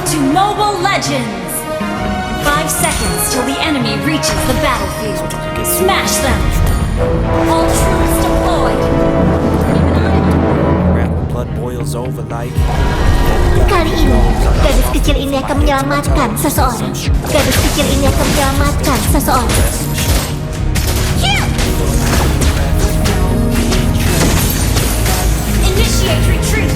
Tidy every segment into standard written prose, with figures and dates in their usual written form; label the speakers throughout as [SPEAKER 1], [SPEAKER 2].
[SPEAKER 1] to Mobile Legends! 5 seconds till the enemy reaches the battlefield. Smash them! All troops deployed!
[SPEAKER 2] Blood boils over like.
[SPEAKER 3] Kali ini, gadis kecil ini akan menyelamatkan seseorang. Gadis kecil ini akan menyelamatkan seseorang.
[SPEAKER 1] Initiate retreat!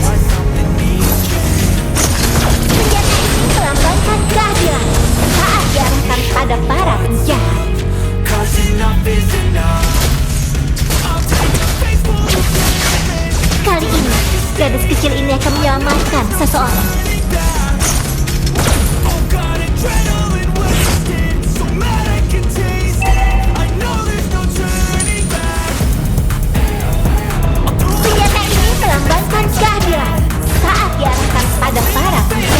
[SPEAKER 3] Senjata ini melambangkan keadilan saat diarahkan pada para penjahat. Kali ini, gadis kecil ini akan menyelamatkan seseorang. Senjata ini melambangkan keadilan saat diarahkan pada para penjahat.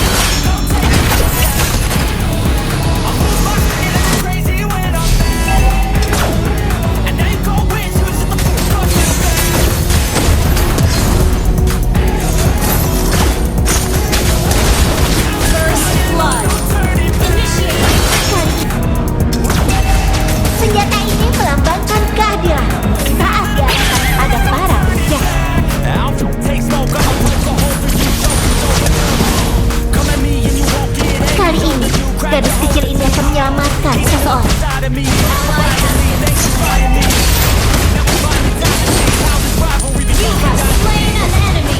[SPEAKER 3] Senjata ini melambangkan keadilan saat diarahkan pada para penjahat. Kali ini, gadis kecil ini akan menyelamatkan seseorang.
[SPEAKER 1] You have slain an enemy!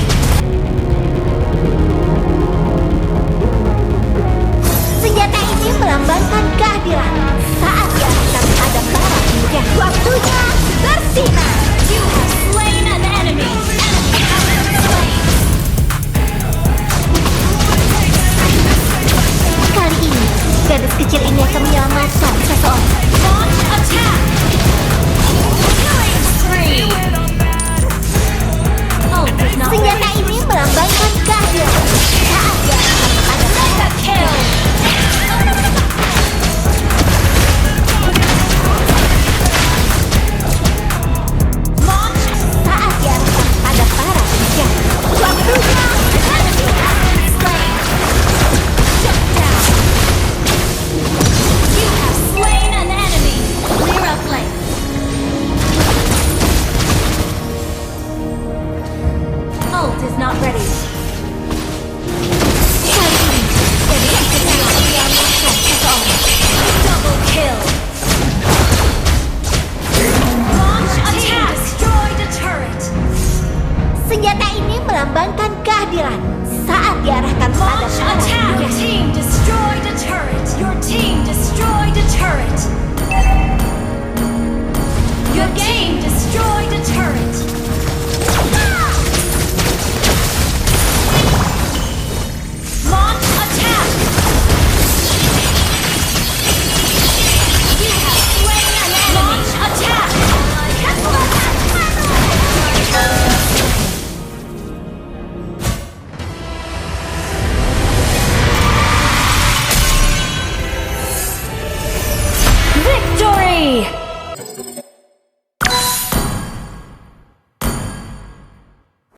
[SPEAKER 3] Senjata ini melambangkan keadilan saat diarahkan pada para penjahat. Waktunya bersinar.
[SPEAKER 1] You have slain an enemy! Enemy has been slain!
[SPEAKER 3] Kali ini, gadis kecil ini akan menyelamatkan seseorang.
[SPEAKER 1] Launch attack! Killing spree! Ult is not
[SPEAKER 3] Senjata
[SPEAKER 1] ready.
[SPEAKER 3] ini melambangkan keadilan saat diarahkan pada para
[SPEAKER 1] Mega kill! Launch!
[SPEAKER 3] saat diarahkan pada para penjahat. Waktunya
[SPEAKER 1] Enemy has been slain! Shut down! You have slain an enemy! Clear up lane! Ult is not ready.
[SPEAKER 3] kali ini, gadis kecil ini akan menyelamatkan seseorang.
[SPEAKER 1] Double kill! Launch attack! Destroy the turret!
[SPEAKER 3] Senjata ini melambangkan